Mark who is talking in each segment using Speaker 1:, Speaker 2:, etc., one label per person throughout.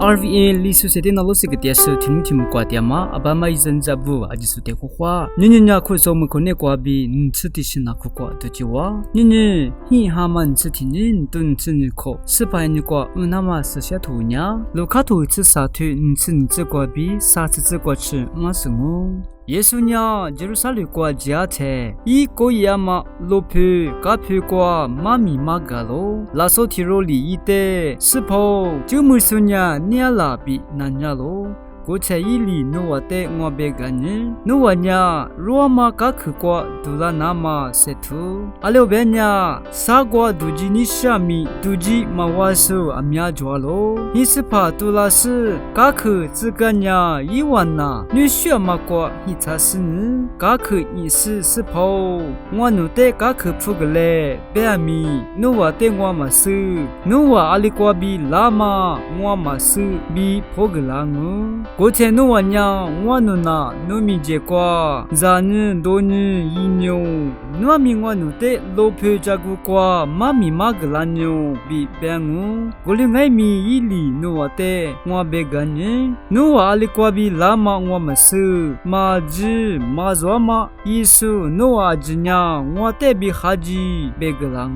Speaker 1: RVA 里苏些电脑老师个电视听挂电嘛，阿爸妈一阵子不阿就是电话，你可说么可能挂比吃的是哪个挂的就哇，你哈嘛吃的人顿吃你可，是把你挂那么是些图呢，路卡图吃啥图吃挂比啥吃挂吃嘛是我。耶稣呢，就是路过家车，一个爷嘛，路皮、咖皮瓜、妈咪妈个咯，拉手提罗里一的，是跑，就没说呢，你拉比那样咯。过去一里努瓦的我别干呢，努瓦呢，罗马卡克瓜杜拉那嘛是图，阿六边呢，傻瓜杜吉尼下米杜吉马瓦苏阿米亚抓咯，你是怕杜拉是卡克自干呢一万呐，你需嘛瓜一查是呢，卡克一是跑，我努的卡克扑个嘞，别阿米努瓦的我嘛是，努瓦阿里瓜比拉嘛我嘛是比扑个啦我。过去努完呀，我努那努米结瓜，咋呢多呢一牛，努米我努的老婆家姑瓜，妈咪妈个啦牛比别我，过了爱米一里努瓦的我别干呢，努瓦阿里瓜比拉嘛我们是，马子马做嘛，意思努瓦子呀，我的比哈吉别个啦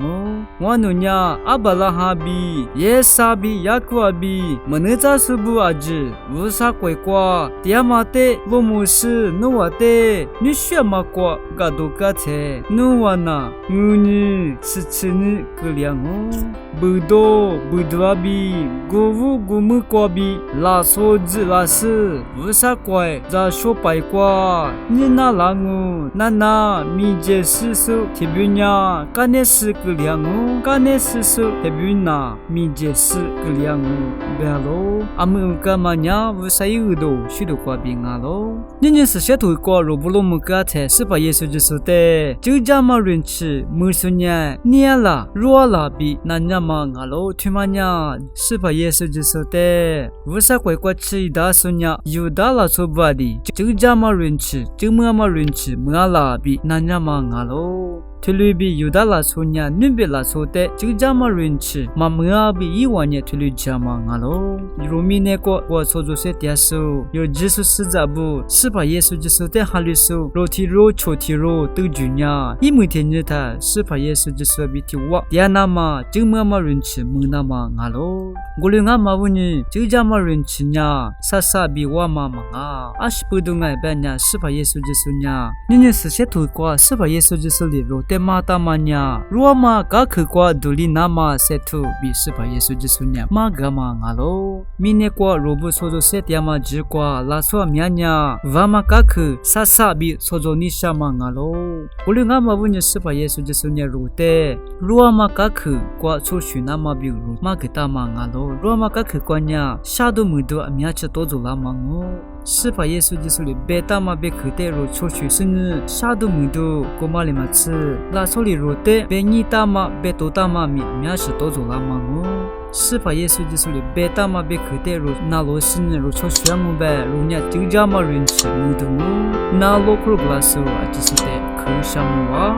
Speaker 1: 我努呀阿巴拉哈比，耶萨比雅库阿比，门扎苏布阿子，乌萨过。qua tia mate lo musu nuwa te ni shama kwa gadoka te nuwa na nguni sichini kulyango budo budwabi govu gumu kwabi la soji la se vusa kwai za shopai kwa nina langu nana mi je sisu tibunya kane si kulyango kane sisu tibuna mi je si kulyango belo amu kamanya vusa udo许多瓜饼啊喽，人是些土瓜罗布罗木嘎菜是把耶稣基督的，就这么认识，没说呢，捏啦，弱啦比那样嘛啊喽，他妈呢是把耶稣基督的，为啥乖乖吃一大说呢？有大啦做不的，就这么认识，就么认识，么啦比那样嘛啊喽。特鲁比有的拉说呢，努比拉说的，就这么认识，嘛么比一万年特鲁这么啊喽。罗米那个我说就是点数，有基础是咋不？是把耶稣基督的哈里数，肉体肉、抽体肉都主呢，一每天日他是把耶稣基督比提我，点那么就么认识，么那么啊喽。我们俺嘛问你，就这么认识呢，啥啥比我嘛啊，阿是不懂爱办呢，是把耶稣基督呢，你是些土瓜，是把耶稣基督的肉。mata manya ruama ka khwa duli nama setu bi sipa yesu jisunya magama ngalo mine kwa robu sozo setyama jikwa la so myanya vama ka khu sasa bi sozo nishama ngalo ulunga mabunya sipa yesu jisunya rute ruama ka khu kwa choshu nama bi ru magita ma ngalo ruama ka khu kwanya shadu mudo amya cha tozo la mango是把耶稣基督的贝塔嘛被克代罗出去是呢，啥都没得，过马里嘛吃，拉手里罗的被你大嘛被多大嘛米是多做了嘛哦。是把耶稣基督的贝塔嘛被克代罗那罗是呢罗出去么呗，罗伢就这么认识没得哦，那罗克格拉斯啊就是的克什么啊。